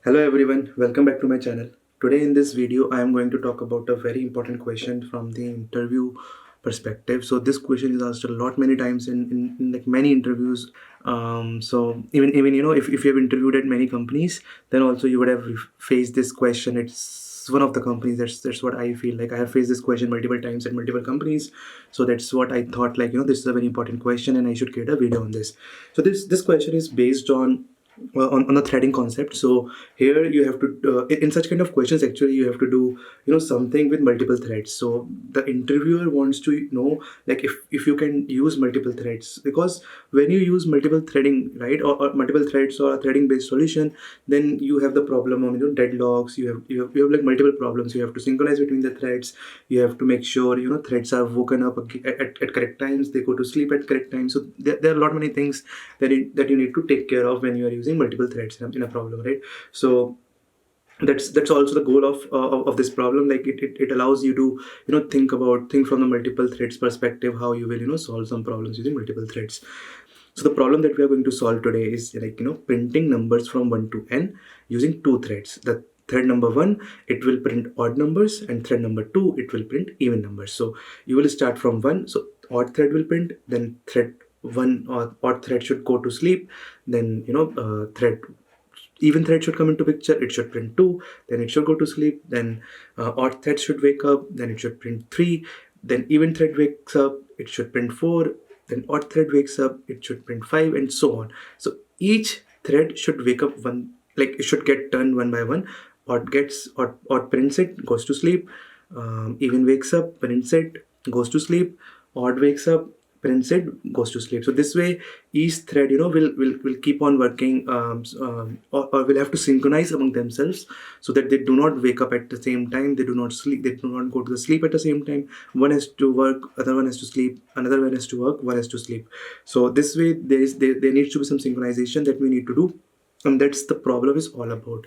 Hello everyone, welcome back to my channel. Today in this video, I am going to talk about a very important question from the interview perspective. So this question is asked a lot many times in like many interviews. So even if you have interviewed at many companies, then also you would have faced this question. It's one of the companies. That's what I feel like. I have faced this question multiple times at multiple companies. So that's what I thought, like, this is a very important question and I should create a video on this. So this question is based on the threading concept. So here you have to in such kind of questions, actually you have to do something with multiple threads. So the interviewer wants to know, like, if you can use multiple threads, because when you use multiple threading, right, or multiple threads or a threading based solution, then you have the problem of deadlocks. You have like multiple problems. You have to synchronize between the threads. You have to make sure threads are woken up at correct times, they go to sleep at correct times. So there are a lot many things that you need to take care of when you are using multiple threads in a problem, right? So that's also the goal of this problem. Like it allows you to think from the multiple threads perspective, how you will solve some problems using multiple threads. So the problem that we are going to solve today is, like, printing numbers from 1 to n using two threads. The thread number 1, it will print odd numbers, and thread number 2, it will print even numbers. So you will start from 1. So odd thread will print, then thread 1 or odd thread should go to sleep, then thread even thread should come into picture, it should print 2, then it should go to sleep, then odd thread should wake up, then it should print 3, then even thread wakes up, it should print 4, then odd thread wakes up, it should print 5, and so on. So each thread should wake up one, like it should get turned one by one. Odd prints it, goes to sleep. Even wakes up, prints it, goes to sleep. Odd wakes up, prints it, goes to sleep. So this way, each thread will keep on working, or will have to synchronize among themselves, so that they do not wake up at the same time, they do not sleep, they do not go to the sleep at the same time. One has to work, other one has to sleep, another one has to work, one has to sleep. So this way, there needs to be some synchronization that we need to do, and that's the problem is all about.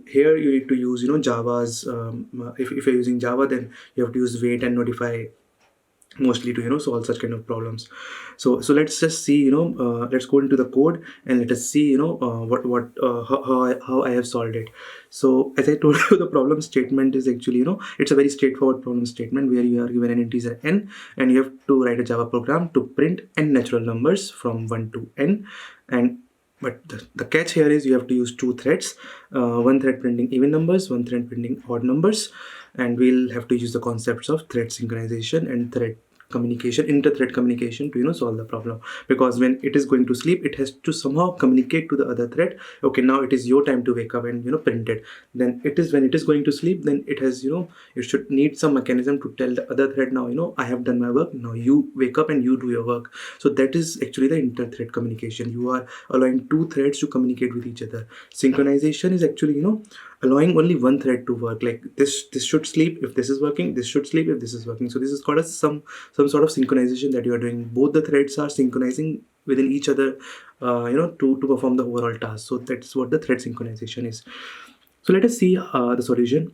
Here you need to use Java's, if you're using Java, then you have to use wait and notify mostly to solve such kind of problems. So let's just see, let's go into the code and let us see how I have solved it. So as I told you, the problem statement is actually, it's a very straightforward problem statement where you are given an integer n, and you have to write a Java program to print n natural numbers from 1 to n. And but the catch here is you have to use two threads, one thread printing even numbers, one thread printing odd numbers. And we'll have to use the concepts of thread synchronization and thread communication, inter-thread communication, to solve the problem. Because when it is going to sleep, it has to somehow communicate to the other thread, okay, now it is your time to wake up and print it. Then it is when it is going to sleep, then it has, it should need some mechanism to tell the other thread, now I have done my work, now you wake up and you do your work. So that is actually the inter-thread communication. You are allowing two threads to communicate with each other. Synchronization is actually, allowing only one thread to work. Like this should sleep if this is working, this should sleep if this is working. So this is called as some sort of synchronization that you are doing. Both the threads are synchronizing within each other, to perform the overall task. So that's what the thread synchronization is. So let us see the solution.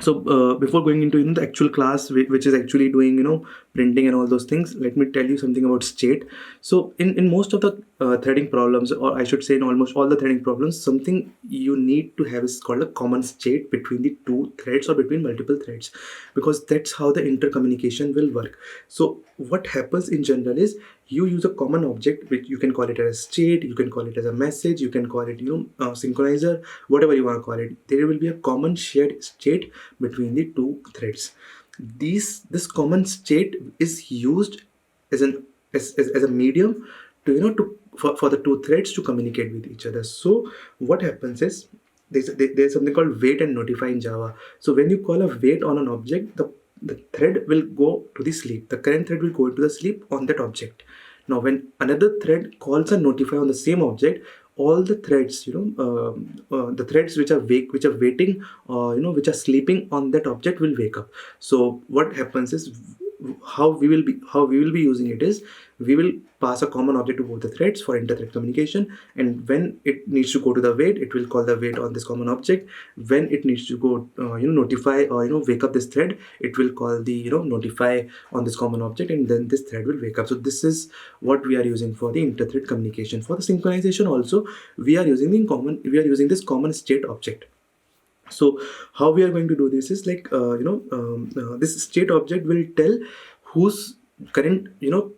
So before going into the actual class, which is actually doing printing and all those things, let me tell you something about state. So in most of the threading problems, or I should say in almost all the threading problems, something you need to have is called a common state between the two threads or between multiple threads, because that's how the intercommunication will work. So what happens in general is you use a common object, which you can call it as state, you can call it as a message, you can call it synchronizer, whatever you want to call it. There will be a common shared state between the two threads. This common state is used as as a medium to for the two threads to communicate with each other. So what happens is there's something called wait and notify in Java. So when you call a wait on an object, the thread will go to the sleep. The current thread will go into the sleep on that object. Now when another thread calls a notify on the same object, all the threads, the threads which are waiting, which are sleeping on that object will wake up. So what happens is, how we will be using it is, we will pass a common object to both the threads for inter-thread communication, and when it needs to go to the wait, it will call the wait on this common object. When it needs to go notify or wake up this thread, it will call the notify on this common object, and then this thread will wake up. So this is what we are using for the inter-thread communication. For the synchronization also, we are using this common state object. So how we are going to do this is like this state object will tell whose current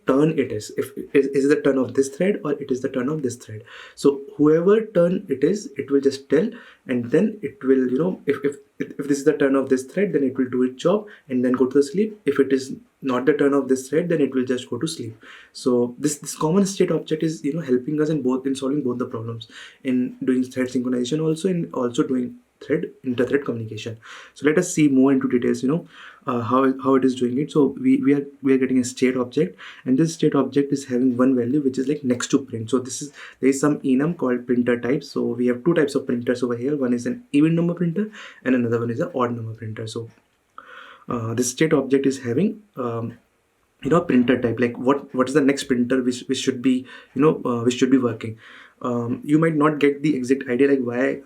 turn it is. If is the turn of this thread or it is the turn of this thread. So whoever turn it is, it will just tell, and then it will if this is the turn of this thread, then it will do its job and then go to the sleep. If it is not the turn of this thread, then it will just go to sleep. So this common state object is helping us in solving both the problems, in doing thread synchronization also, and also doing inter-thread communication. So let us see more into details how it is doing it. So we are getting a state object, and this state object is having one value which is like next to print. So there is some enum called printer type. So we have two types of printers over here. One is an even number printer and another one is an odd number printer. So this state object is having printer type, like what is the next printer which should be which should be working. You might not get the exact idea like why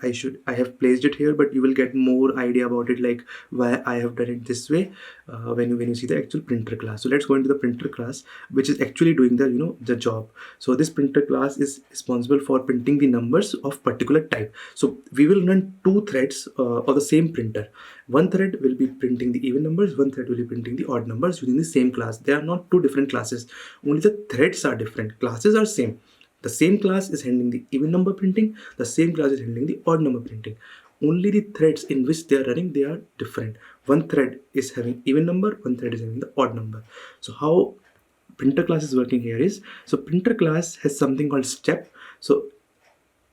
I have placed it here, but you will get more idea about it, like why I have done it this way when you see the actual printer class. So let's go into the printer class, which is actually doing the the job. So this printer class is responsible for printing the numbers of particular type. So we will run two threads of the same printer. One thread will be printing the even numbers, one thread will be printing the odd numbers using the same class. They are not two different classes, only the threads are different. Classes are same. The same class is handling the even number printing, the same class is handling the odd number printing. Only the threads in which they are running, they are different. One thread is having even number, one thread is having the odd number. So how printer class is working here is, so printer class has something called step. So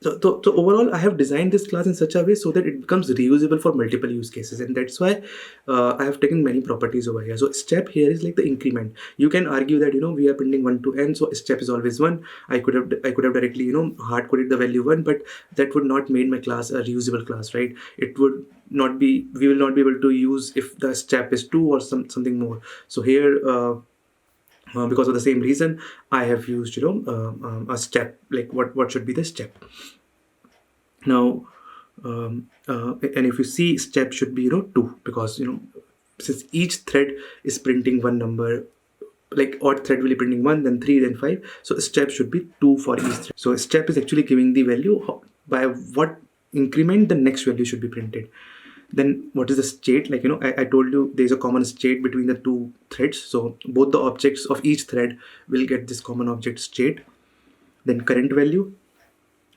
overall, I have designed this class in such a way so that it becomes reusable for multiple use cases, and that's why I have taken many properties over here. So step here is like the increment. You can argue that we are printing 1 to n, so step is always 1. I could have directly hard coded the value 1, but that would not make my class a reusable class, right? It would not be, we will not be able to use if the step is 2 or something more. So here because of the same reason, I have used a step, like what should be the step. Now and if you see, step should be 2, because since each thread is printing one number, like odd thread will be printing 1, then 3, then 5. So step should be 2 for each thread. So step is actually giving the value by what increment the next value should be printed. Then what is the state? Like I told you there is a common state between the two threads. So both the objects of each thread will get this common object state. Then current value.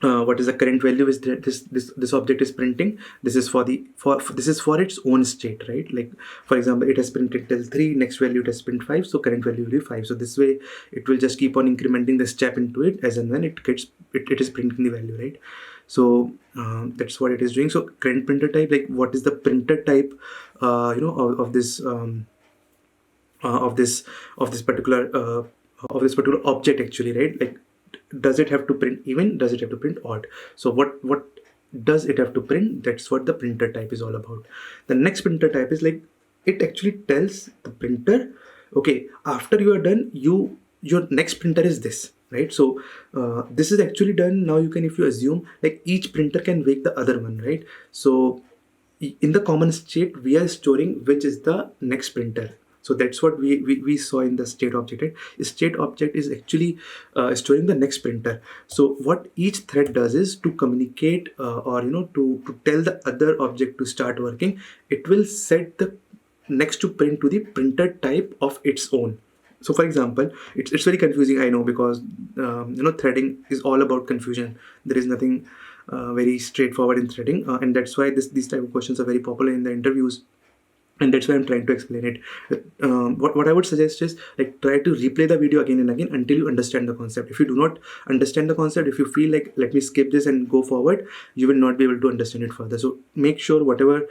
What is the current value is that this object is printing. This is for its own state, right? Like for example, it has printed till 3, next value it has print 5, so current value will be 5. So this way it will just keep on incrementing the step into it as and when it is printing the value, right? So that's what it is doing. So current printer type, like what is the printer type of this particular object actually, right? Like does it have to print even, does it have to print odd? So what does it have to print? That's what the printer type is all about. The next printer type is like, it actually tells the printer, okay, after you are done, your next printer is this, right? So this is actually done. Now you can, if you assume, like each printer can wake the other one, right? So in the common state, we are storing which is the next printer. So that's what we saw in the state object, right? The state object is actually storing the next printer. So what each thread does is to communicate or to tell the other object to start working, it will set the next to print to the printer type of its own. So for example, it's very confusing, I know, because threading is all about confusion. There is nothing very straightforward in threading, and that's why these type of questions are very popular in the interviews. And that's why I'm trying to explain it. What I would suggest is, like, try to replay the video again and again until you understand the concept. If you do not understand the concept, if you feel like let me skip this and go forward, you will not be able to understand it further. So make sure whatever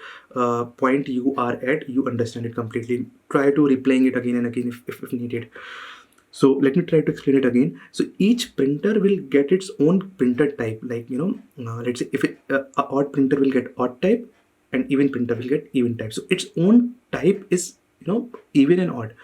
point you are at, you understand it completely. Try to replaying it again and again if needed. So let me try to explain it again. So each printer will get its own printer type. Like let's say if a odd printer will get odd type, and even printer will get even type. So its own type is even and odd.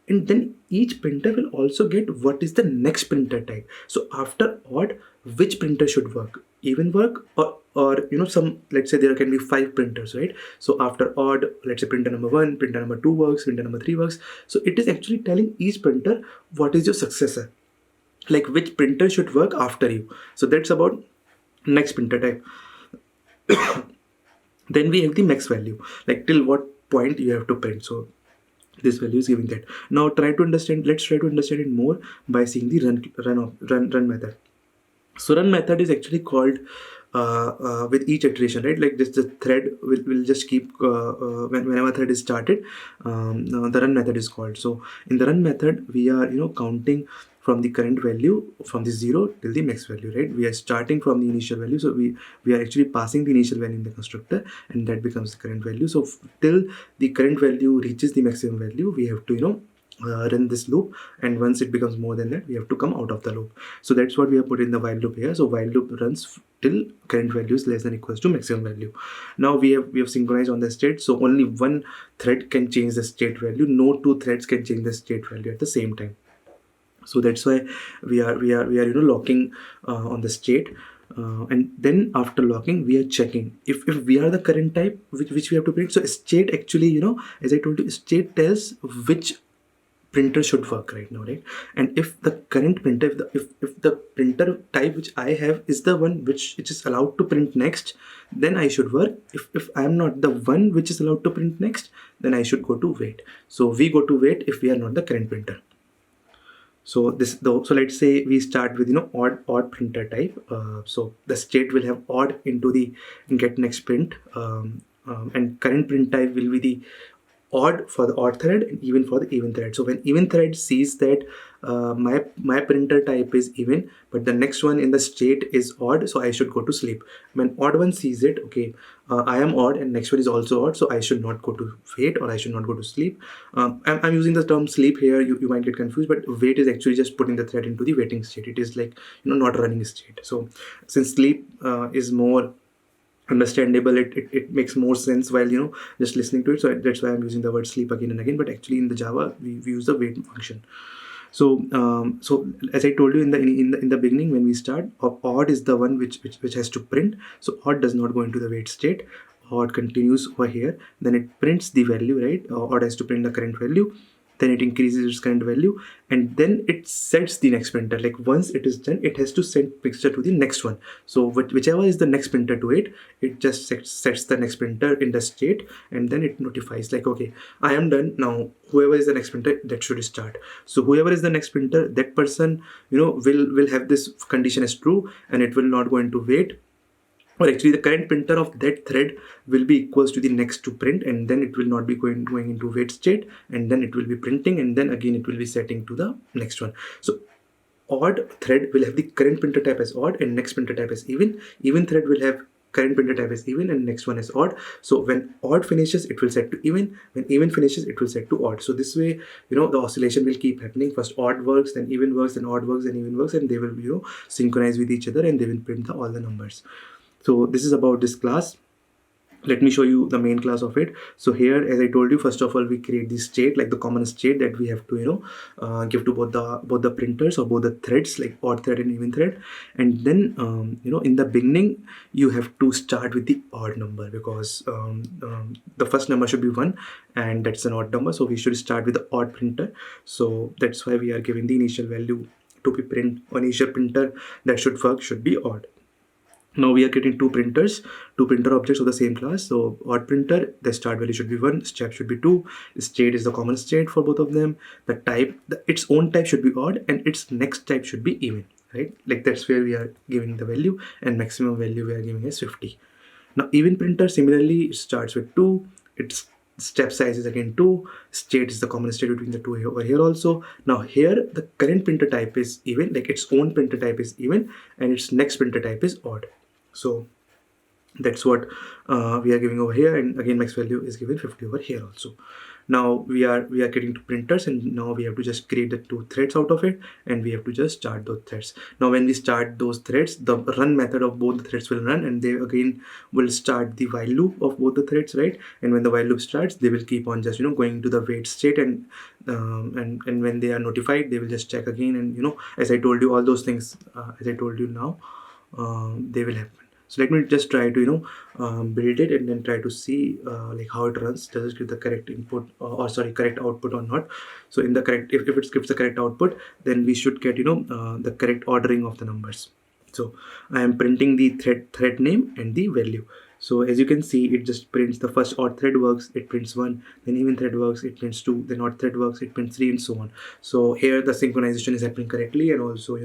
and then each printer will also get what is the next printer type. So after odd, which printer should work, even work, or some, let's say there can be 5 printers, right? So after odd, let's say printer number 1, printer number 2 works, printer number 3 works. So it is actually telling each printer what is your successor, like which printer should work after you. So that's about next printer type. Then we have the max value, like till what point you have to print. So this value is giving that. Now let's try to understand it more by seeing the run method. So run method is actually called with each iteration, right? Like this, the thread will just keep whenever thread is started, the run method is called. So in the run method, we are counting from the current value, from the 0 till the max value, right? We are starting from the initial value, so we are actually passing the initial value in the constructor, and that becomes the current value. So till the current value reaches the maximum value, we have to run this loop, and once it becomes more than that, we have to come out of the loop. So that's what we have put in the while loop here. So while loop runs till current value is less than equals to maximum value. Now we have synchronized on the state, so only one thread can change the state value. No two threads can change the state value at the same time. So that's why we are locking on the state. And then after locking, we are checking if we are the current type which we have to print. So state actually, as I told you, state tells which printer should work right now, right? And if the current printer, if the printer type which I have is the one which is allowed to print next, then I should work. If I am not the one which is allowed to print next, then I should go to wait. So we go to wait if we are not the current printer. So so let's say we start with odd printer type. So the state will have odd into the get next print, and current print type will be the odd for the odd thread and even for the even thread. So when even thread sees that my printer type is even, but the next one in the state is odd, so I should go to sleep. When odd one sees it, okay, I am odd and next one is also odd, so I should not go to wait, or I should not go to sleep. I'm using the term sleep here, you might get confused, but wait is actually just putting the thread into the waiting state. It is like not running state. So since sleep is more understandable, it makes more sense while just listening to it, so that's why I'm using the word sleep again and again. But actually in the Java we use the wait function. So so as I told you in the beginning, when we start, odd is the one which has to print. So odd does not go into the wait state. Odd continues over here, then it prints the value, right? Odd has to print the current value, then it increases its current value, and then it sets the next printer. Like once it is done, it has to send picture to the next one. So whichever is the next printer to it just sets the next printer in the state, and then it notifies like, okay, I am done now. Whoever is the next printer, that should start. So whoever is the next printer, that person will have this condition as true, and it will not go into wait. Or actually the current printer of that thread will be equals to the next to print, and then it will not be going into wait state, and then it will be printing, and then again it will be setting to the next one. So odd thread will have the current printer type as odd and next printer type as even. Even thread will have current printer type as even and next one is odd. So when odd finishes, it will set to even. When even finishes, it will set to odd. So this way, the oscillation will keep happening. First odd works, then even works, then odd works, then even works, and they will synchronize with each other, and they will print all the numbers. So this is about this class. Let me show you the main class of it. So here, as I told you, first of all, we create the state, like the common state that we have to give to both the printers or both the threads, like odd thread and even thread. And then in the beginning, you have to start with the odd number, because the first number should be 1, and that's an odd number, so we should start with the odd printer. So that's why we are giving the initial value to be print on initial printer that should work should be odd. Now we are getting two printer objects of the same class. So odd printer, the start value should be 1, step should be 2, state is the common state for both of them. The type, its own type should be odd, and its next type should be even, right? Like that's where we are giving the value, and maximum value we are giving as 50. Now even printer, similarly, it starts with 2, its step size is again 2, state is the common state between the two over here also. Now here the current printer type is even, like its own printer type is even, and its next printer type is odd. So That's what we are giving over here, and again max value is given 50 over here also. Now we are getting to printers, and now we have to just create the two threads out of it, and we have to just start those threads. Now when we start those threads, the run method of both the threads will run, and they again will start the while loop of both the threads, right? And when the while loop starts, they will keep on just going to the wait state, and when they are notified, they will just check again, and as I told you, all those things, as I told you now, they will happen. So let me just try to build it, and then try to see like how it runs. Does it give the correct input, or sorry, correct output or not? So in the correct, if it gives the correct output, then we should get the correct ordering of the numbers. So I am printing the thread name and the value. So as you can see, it just prints the first odd thread works, it prints 1, then even thread works, it prints 2, then odd thread works, it prints 3, and so on. So here the synchronization is happening correctly, and also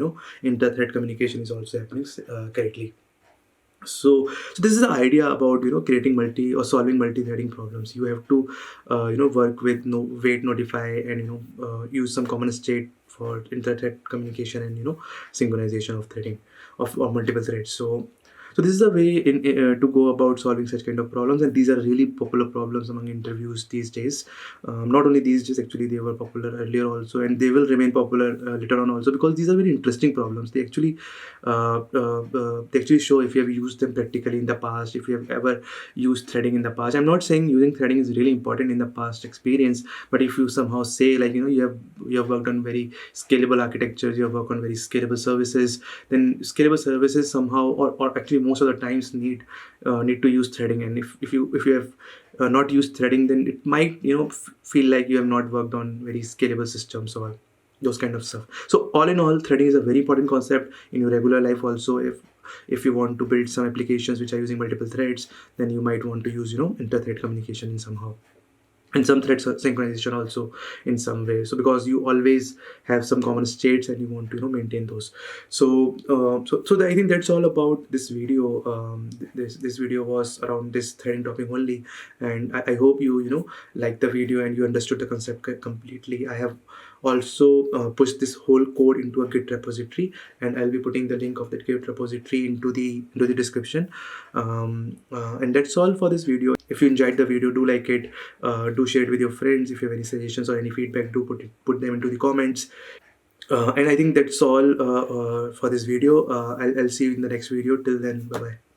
inter-thread communication is also happening correctly. So this is the idea about creating multi or solving multi-threading problems. You have to work with wait, notify, and use some common state for inter-thread communication, and synchronization of threading of multiple threads. So this is a way to go about solving such kind of problems, and these are really popular problems among interviews these days. Not only these days, actually, they were popular earlier also, and they will remain popular later on also, because these are very interesting problems. They actually show if you have used them practically in the past, if you have ever used threading in the past. I'm not saying using threading is really important in the past experience, but if you somehow say, like, you have worked on very scalable architectures, you have worked on very scalable services, then scalable services somehow, or actually most of the times, need to use threading. And if you have not used threading, then it might feel like you have not worked on very scalable systems or those kind of stuff. So all in all, threading is a very important concept in your regular life also. If you want to build some applications which are using multiple threads, then you might want to use inter-thread communication in somehow, and some thread synchronization also in some way. So because you always have some common states, and you want to maintain those. I think that's all about this video. This video was around this threading topic only, and I hope you liked the video and you understood the concept completely. I have also pushed this whole code into a Git repository, and I'll be putting the link of that Git repository into the description. And that's all for this video. If you enjoyed the video, do like it, do share it with your friends. If you have any suggestions or any feedback, do put them into the comments. And I think that's all for this video. I'll see you in the next video. Till then, bye bye.